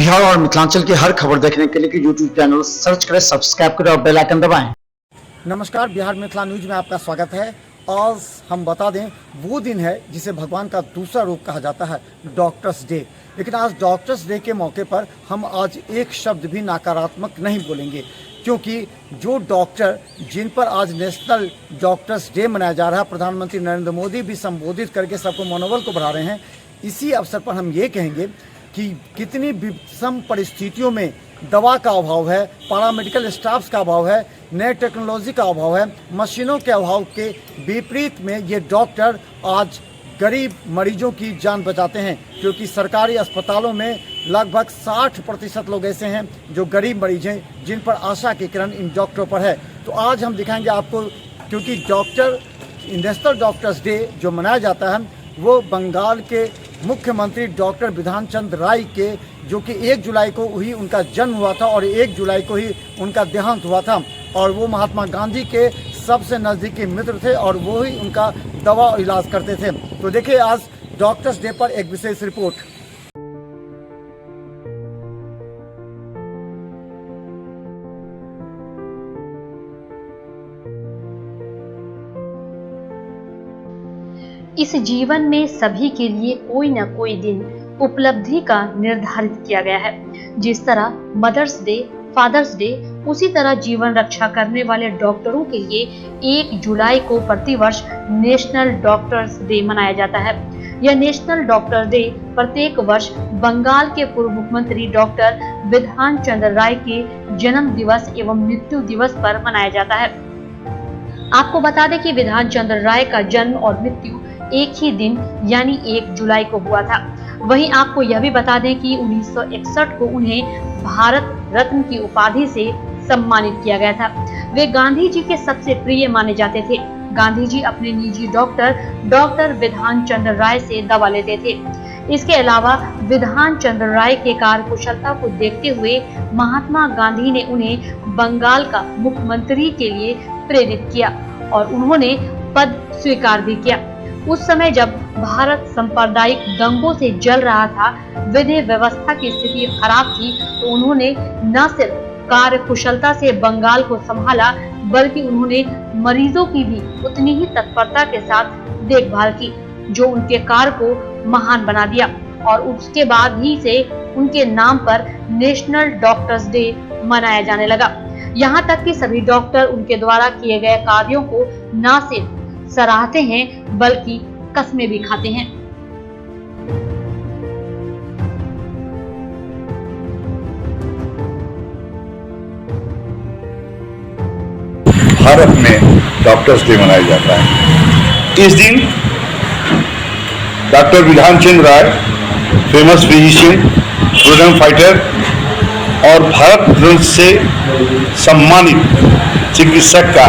बिहार और मिथिलांचल की हर खबर देखने के लिए यूट्यूब चैनल सर्च करें, सब्सक्राइब करें और बेल आइकन दबाएं। नमस्कार, बिहार मिथिला न्यूज में आपका स्वागत है। आज हम बता दें, वो दिन है जिसे भगवान का दूसरा रूप कहा जाता है, डॉक्टर्स डे। लेकिन आज डॉक्टर्स डे के मौके पर हम आज एक शब्द भी नकारात्मक नहीं बोलेंगे, क्योंकि जो डॉक्टर जिन पर आज नेशनल डॉक्टर्स डे मनाया जा रहा है, प्रधानमंत्री नरेंद्र मोदी भी संबोधित करके सबको मनोबल को बढ़ा रहे हैं। इसी अवसर पर हम ये कहेंगे कि कितनी विषम परिस्थितियों में दवा का अभाव है, पैरामेडिकल स्टाफ्स का अभाव है, नए टेक्नोलॉजी का अभाव है, मशीनों के अभाव के विपरीत में ये डॉक्टर आज गरीब मरीजों की जान बचाते हैं। क्योंकि सरकारी अस्पतालों में लगभग 60% लोग ऐसे हैं जो गरीब मरीज हैं, जिन पर आशा की किरण इन डॉक्टरों पर है। तो आज हम दिखाएंगे आपको, क्योंकि नेशनल डॉक्टर्स डे जो मनाया जाता है वो बंगाल के मुख्यमंत्री डॉक्टर विधान चंद्र राय के, जो कि 1 जुलाई को ही उनका जन्म हुआ था और 1 जुलाई को ही उनका देहांत हुआ था। और वो महात्मा गांधी के सबसे नज़दीकी मित्र थे और वो ही उनका दवा और इलाज करते थे। तो देखिए आज डॉक्टर्स डे पर एक विशेष रिपोर्ट। इस जीवन में सभी के लिए कोई न कोई दिन उपलब्धि का निर्धारित किया गया है। जिस तरह मदर्स डे, फादर्स डे, उसी तरह जीवन रक्षा करने वाले डॉक्टरों के लिए 1 जुलाई को प्रतिवर्ष नेशनल डॉक्टर्स डे मनाया जाता है। यह नेशनल डॉक्टर डे प्रत्येक वर्ष बंगाल के पूर्व मुख्यमंत्री डॉक्टर विधान चंद्र राय के जन्म दिवस एवं मृत्यु दिवस पर मनाया जाता है। आपको बता दें कि विधान चंद्र राय का जन्म और मृत्यु एक ही दिन यानी 1 जुलाई को हुआ था। वहीं आपको यह भी बता दें कि 1961 को उन्हें भारत रत्न की उपाधि से सम्मानित किया गया था। वे गांधी जी के सबसे प्रिय माने जाते थे। गांधी जी अपने निजी डॉक्टर विधान चंद्र राय से दवा लेते थे। इसके अलावा विधान चंद्र राय के कार्यकुशलता को देखते हुए महात्मा गांधी ने उन्हें बंगाल का मुख्यमंत्री के लिए प्रेरित किया और उन्होंने पद स्वीकार भी किया। उस समय जब भारत सांप्रदायिक दंगों से जल रहा था, विधि व्यवस्था की स्थिति खराब थी, तो उन्होंने न सिर्फ कार्यकुशलता से बंगाल को संभाला, बल्कि उन्होंने मरीजों की भी उतनी ही तत्परता के साथ देखभाल की, जो उनके कार्य को महान बना दिया। और उसके बाद ही से उनके नाम पर नेशनल डॉक्टर्स डे मनाया जाने लगा। यहाँ तक कि सभी डॉक्टर उनके द्वारा किए गए कार्यों को न सिर्फ सराहते हैं बल्कि कस्में भी खाते हैं। भारत में डॉक्टर्स डे मनाया जाता है। इस दिन डॉक्टर विधान चंद्र राय, फेमस फिजिशियन, फ्रीडम फाइटर और भारत रत्न से सम्मानित चिकित्सक का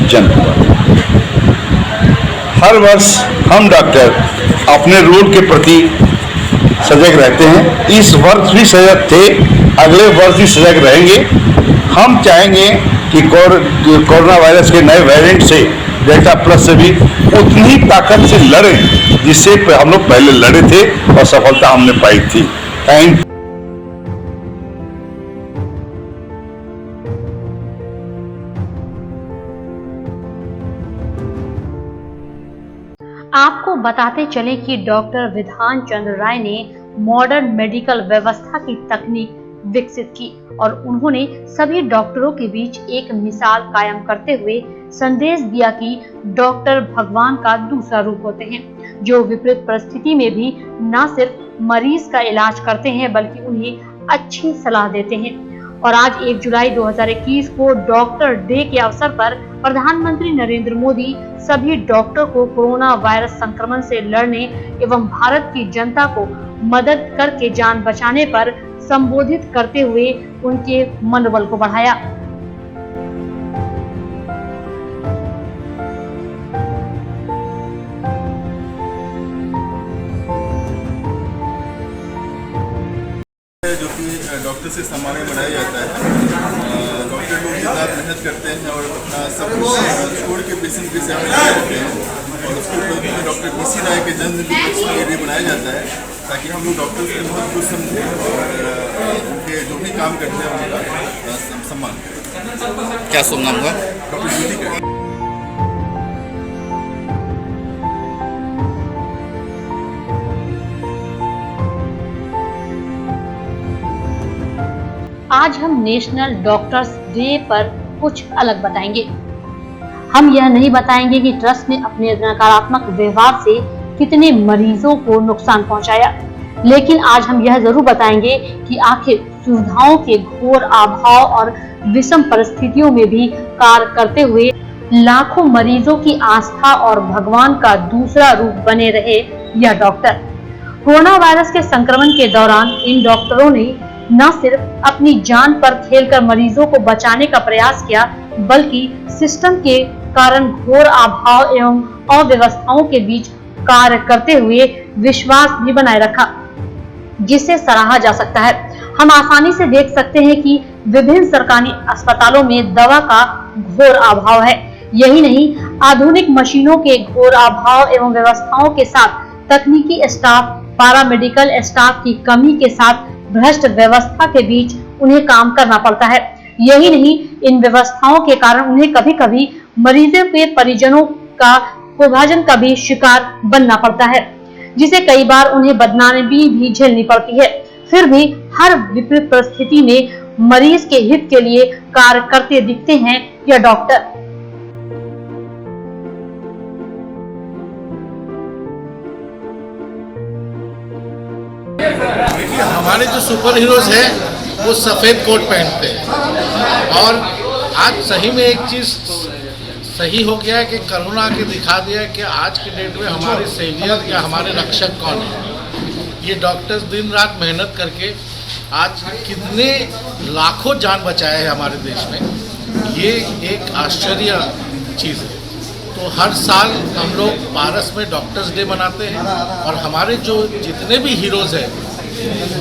जन्म हुआ। हर वर्ष हम डॉक्टर अपने रोल के प्रति सजग रहते हैं। इस वर्ष भी सजग थे, अगले वर्ष भी सजग रहेंगे। हम चाहेंगे कि कोरोना वायरस के नए वेरिएंट से, डेल्टा प्लस से भी उतनी ही ताकत से लड़ें जिससे हम लोग पहले लड़े थे और सफलता हमने पाई थी। Thank you. आपको बताते चले कि डॉक्टर विधान चंद्र राय ने मॉडर्न मेडिकल व्यवस्था की तकनीक विकसित की और उन्होंने सभी डॉक्टरों के बीच एक मिसाल कायम करते हुए संदेश दिया कि डॉक्टर भगवान का दूसरा रूप होते हैं, जो विपरीत परिस्थिति में भी न सिर्फ मरीज का इलाज करते हैं बल्कि उन्हें अच्छी सलाह देते हैं। और आज 1 जुलाई 2021 को डॉक्टर डे के अवसर पर प्रधानमंत्री नरेंद्र मोदी सभी डॉक्टर को कोरोना वायरस संक्रमण से लड़ने एवं भारत की जनता को मदद करके जान बचाने पर संबोधित करते हुए उनके मनोबल को बढ़ाया। जो कि डॉक्टर से सम्मान मनाया जाता है। डॉक्टर लोग दिन रात मेहनत करते हैं और अपना सब कुछ छोड़ के पेशेंट की सेवा करते हैं। और उसके ऊपर डॉक्टर BC राय के जन्मदिन पर बनाया जाता है। ताकि हम लोग डॉक्टर्स को बहुत कुछ समझें और उनके जो भी काम करते हैं उनका सम्मान करें। क्या शुभ नाम हुआ? डॉक्टर ज्योति करें। आज हम नेशनल डॉक्टर्स डे पर कुछ अलग बताएंगे। हम यह नहीं बताएंगे कि ट्रस्ट ने अपने नकारात्मक व्यवहार से कितने मरीजों को नुकसान पहुंचाया, लेकिन आज हम यह जरूर बताएंगे कि आखिर सुविधाओं के घोर अभाव और विषम परिस्थितियों में भी कार्य करते हुए लाखों मरीजों की आस्था और भगवान का दूसरा रूप बने रहे यह डॉक्टर। कोरोना वायरस के संक्रमण के दौरान इन डॉक्टरों ने न सिर्फ अपनी जान पर खेलकर मरीजों को बचाने का प्रयास किया, बल्कि सिस्टम के कारण घोर अभाव एवं अव्यवस्थाओं के बीच कार्य करते हुए विश्वास भी बनाए रखा, जिसे सराहा जा सकता है। हम आसानी से देख सकते हैं कि विभिन्न सरकारी अस्पतालों में दवा का घोर अभाव है। यही नहीं, आधुनिक मशीनों के घोर अभाव एवं व्यवस्थाओं के साथ तकनीकी स्टाफ, पैरामेडिकल स्टाफ की कमी के साथ भ्रष्ट व्यवस्था के बीच उन्हें काम करना पड़ता है। यही नहीं, इन व्यवस्थाओं के कारण उन्हें कभी-कभी मरीजों के परिजनों का विभाजन का भी शिकार बनना पड़ता है, जिसे कई बार उन्हें बदनामी भी झेलनी पड़ती है। फिर भी हर विपरीत परिस्थिति में मरीज के हित के लिए कार्य करते दिखते हैं यह डॉक्टर। देखिए, हमारे जो सुपर हीरोज हैं वो सफ़ेद कोट पहनते हैं, और आज सही में एक चीज़ सही हो गया है कि कोरोना के दिखा दिया है कि आज के डेट में हमारे सेवियर या हमारे रक्षक कौन है। ये डॉक्टर्स दिन रात मेहनत करके आज कितने लाखों जान बचाए हैं हमारे देश में, ये एक आश्चर्य चीज़ है। तो हर साल हम लोग पारस में डॉक्टर्स डे मनाते हैं और हमारे जो जितने भी हीरोज़ हैं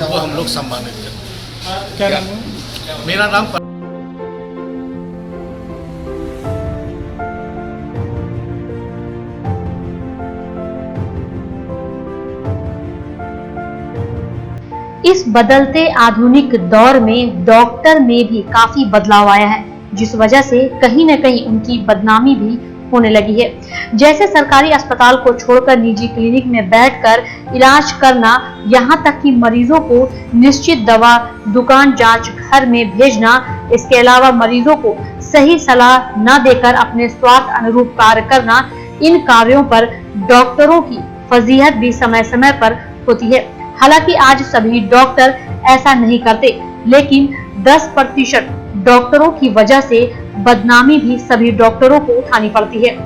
वो हम लोग सम्मानित करते हैं। क्या नाम है? मेरा नाम इस बदलते आधुनिक दौर में डॉक्टर में भी काफी बदलाव आया है, जिस वजह से कहीं न कहीं उनकी बदनामी भी होने लगी है। जैसे सरकारी अस्पताल को छोड़कर निजी क्लिनिक में बैठकर इलाज करना, यहाँ तक कि मरीजों को निश्चित दवा दुकान जांच घर में भेजना, इसके अलावा मरीजों को सही सलाह न देकर अपने स्वार्थ अनुरूप कार्य करना, इन कार्यों पर डॉक्टरों की फजीहत भी समय समय पर होती है। हालांकि आज सभी डॉक्टर ऐसा नहीं करते, लेकिन 10% डॉक्टरों की वजह से बदनामी भी सभी डॉक्टरों को उठानी पड़ती है।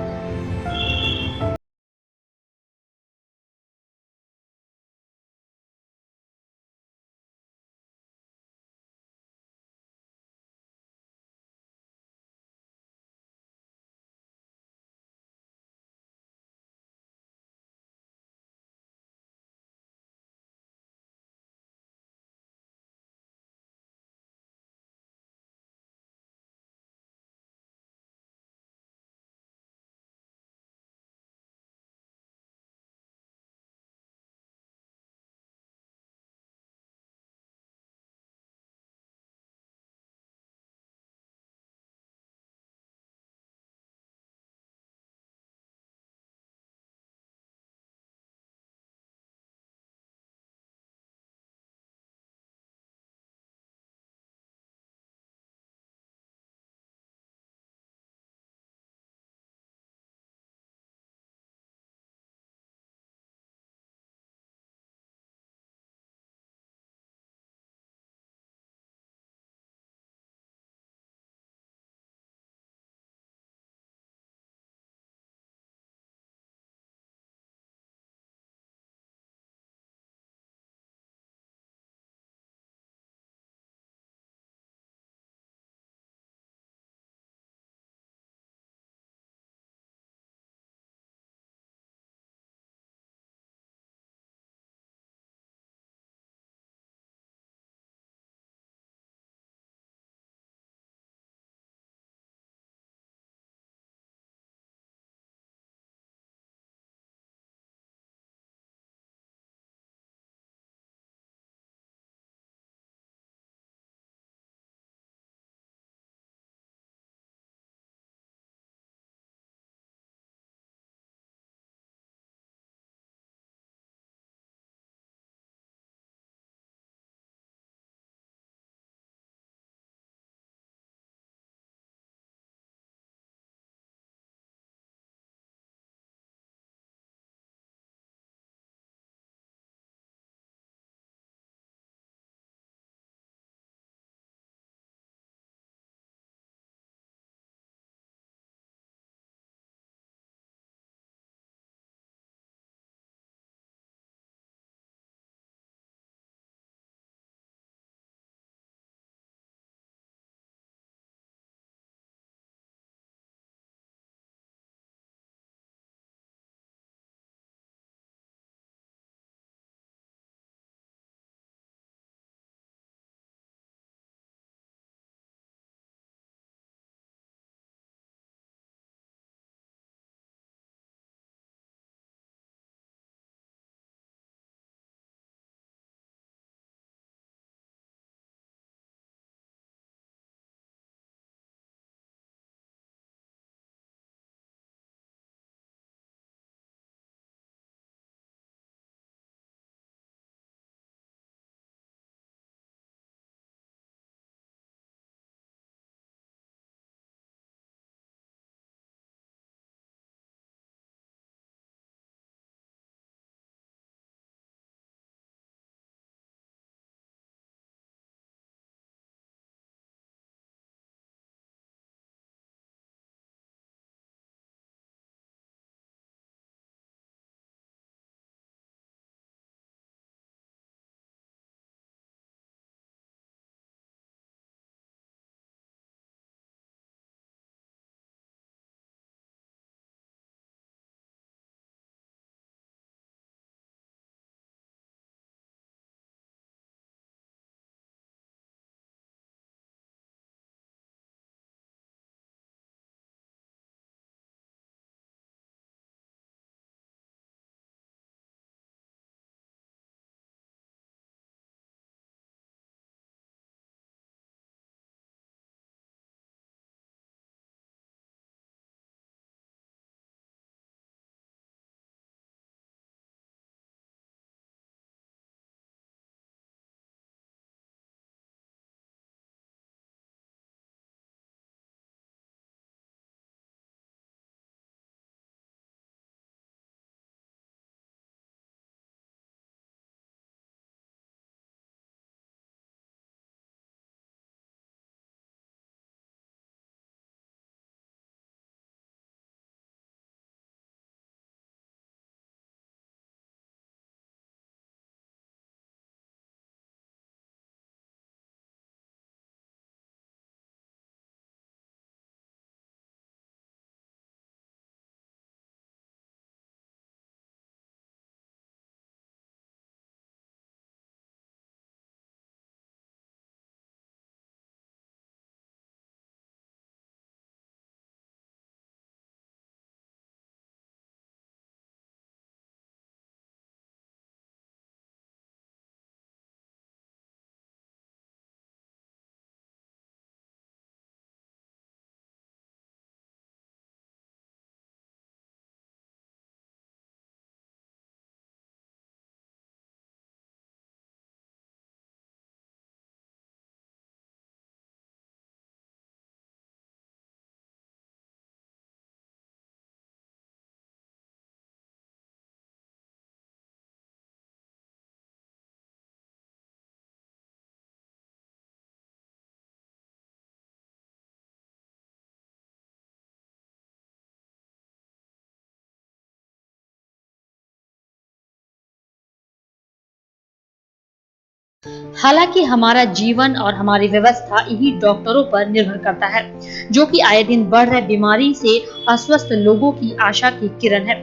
हालांकि हमारा जीवन और हमारी व्यवस्था इन्हीं डॉक्टरों पर निर्भर करता है, जो कि आए दिन बढ़ रहे बीमारी से अस्वस्थ लोगों की आशा की किरण है।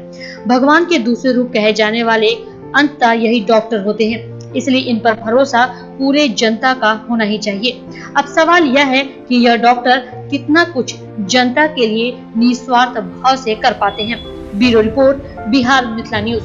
भगवान के दूसरे रूप कहे जाने वाले अंततः यही डॉक्टर होते हैं, इसलिए इन पर भरोसा पूरे जनता का होना ही चाहिए। अब सवाल यह है कि यह डॉक्टर कितना कुछ जनता के लिए निस्वार्थ भाव से कर पाते हैं। Bureau report, Bihar Mithila news.